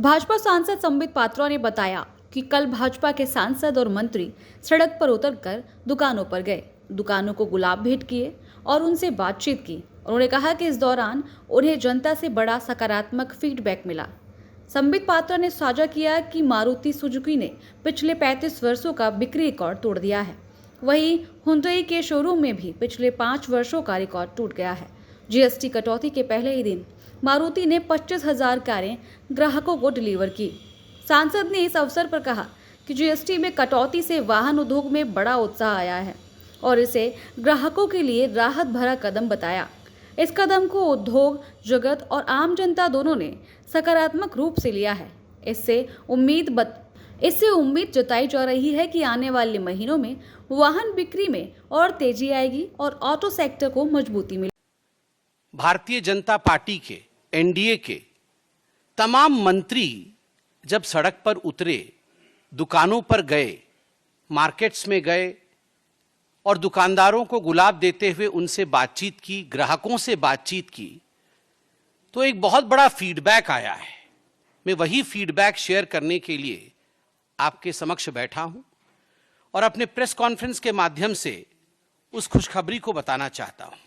भाजपा सांसद संबित पात्रा ने बताया कि कल भाजपा के सांसद और मंत्री सड़क पर उतरकर दुकानों पर गए, दुकानों को गुलाब भेंट किए और उनसे बातचीत की। उन्होंने कहा कि इस दौरान उन्हें जनता से बड़ा सकारात्मक फीडबैक मिला। संबित पात्रा ने साझा किया कि मारुति सुजुकी ने पिछले 35 वर्षों का बिक्री रिकॉर्ड तोड़ दिया है। वहीं हुंडई के शोरूम में भी पिछले 5 वर्षों का रिकॉर्ड टूट गया है। जीएसटी कटौती के पहले ही दिन मारुति ने 25,000 कारें ग्राहकों को डिलीवर की। सांसद ने इस अवसर पर कहा कि जीएसटी में कटौती से वाहन उद्योग में बड़ा उत्साह आया है और इसे ग्राहकों के लिए राहत भरा कदम बताया। इस कदम को उद्योग जगत और आम जनता दोनों ने सकारात्मक रूप से लिया है। इससे उम्मीद जताई जा रही है कि आने वाले महीनों में वाहन बिक्री में और तेजी आएगी और ऑटो सेक्टर को मजबूती मिलेगी। भारतीय जनता पार्टी के एनडीए के तमाम मंत्री जब सड़क पर उतरे, दुकानों पर गए, मार्केट्स में गए और दुकानदारों को गुलाब देते हुए उनसे बातचीत की, ग्राहकों से बातचीत की, तो एक बहुत बड़ा फीडबैक आया है। मैं वही फीडबैक शेयर करने के लिए आपके समक्ष बैठा हूं और अपने प्रेस कॉन्फ्रेंस के माध्यम से उस खुशखबरी को बताना चाहता हूं।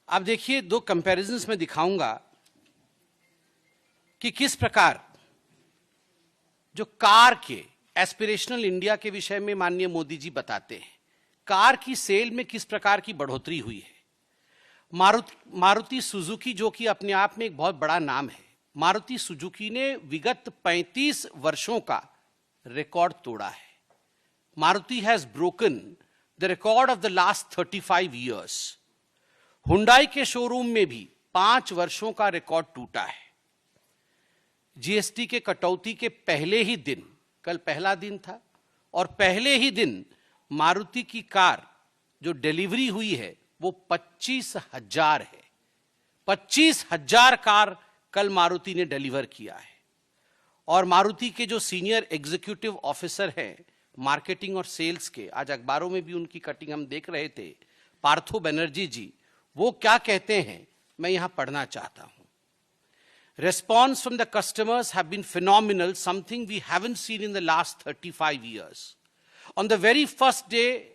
आप देखिए, 2 कंपैरिजंस में दिखाऊंगा कि किस प्रकार जो कार के एस्पिरेशनल इंडिया के विषय में माननीय मोदी जी बताते हैं, कार की सेल में किस प्रकार की बढ़ोतरी हुई है। मारुति सुजुकी, जो कि अपने आप में एक बहुत बड़ा नाम है, मारुति सुजुकी ने विगत 35 वर्षों का रिकॉर्ड तोड़ा है। Maruti has broken the record of the last 35 years. Hyundai के शोरूम में भी 5 वर्षों का रिकॉर्ड टूटा है। जीएसटी के कटौती के पहले ही दिन, कल पहला दिन था, और पहले ही दिन मारुति की कार जो डिलीवरी हुई है वो 25,000 है। 25,000 कार कल मारुति ने डिलीवर किया है। और मारुति के जो सीनियर एग्जीक्यूटिव ऑफिसर हैं मार्केटिंग और सेल्स के, आज अखबारों में भी उनकी कटिंग हम देख रहे थे, पार्थो बनर्जी जी, वो क्या कहते हैं मैं यहां पढ़ना चाहता हूं। Response from the customers have been phenomenal, something we haven't seen in the last 35 years. On the very first day,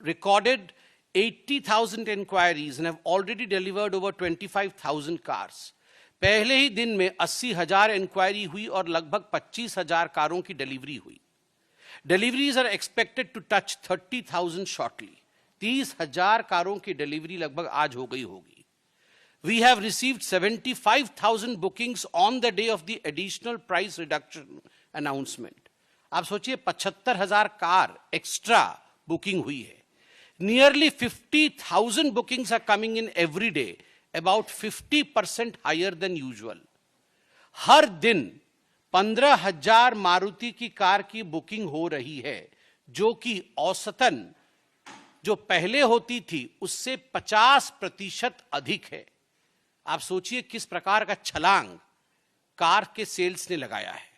recorded 80,000 inquiries and have already delivered over 25,000 cars. पहले ही दिन में 80,000 इंक्वायरी हुई और लगभग 25,000 कारों की डिलीवरी हुई। Deliveries are expected to touch 30,000 shortly. 30,000 कारों की डिलीवरी लगभग आज हो गई होगी। We have received 75,000 bookings on the day of the additional price reduction announcement. आप सोचिए, 75,000 कार एक्स्ट्रा बुकिंग हुई है। Nearly 50,000 bookings are coming in every day, about 50% higher than usual. हर दिन 15,000 मारुति की कार की बुकिंग हो रही है, जो कि औसतन जो पहले होती थी उससे 50% अधिक है। आप सोचिए किस प्रकार का छलांग कार के सेल्स ने लगाया है।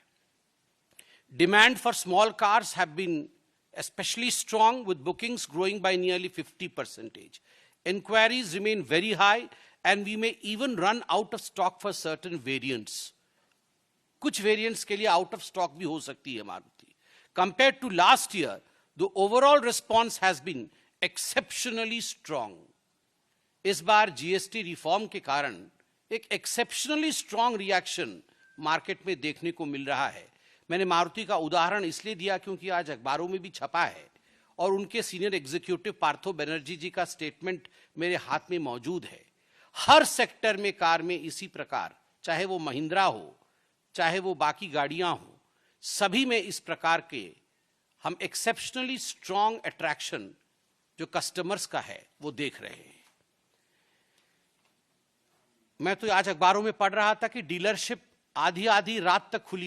Demand for small cars have been especially strong, with bookings growing by nearly 50%. Inquiries remain very high and we may even run out of stock for certain variants. कुछ वेरिएंट्स के लिए out of stock भी हो सकती है Maruti. Compared to last year, the overall response has been exceptionally strong. इस बार GST reform के कारण एक एक्सेप्शनली स्ट्रांग रिएक्शन मार्केट में देखने को मिल रहा है। मैंने मारुति का उदाहरण इसलिए दिया क्योंकि आज अखबारों में भी छपा है और उनके सीनियर एग्जीक्यूटिव पार्थो बनर्जी जी का स्टेटमेंट मेरे हाथ में मौजूद है। हर सेक्टर में कार में इसी प्रकार, चाहे वो महिंद्रा हो, चाहे वो बाकी गाड़ियां हो, सभी में इस प्रकार के हम एक्सेप्शनली स्ट्रांग अट्रैक्शन जो कस्टमर्स का है वो देख रहे हैं। मैं तो आज अखबारों में पढ़ रहा था कि डीलरशिप आधी आधी रात तक खुली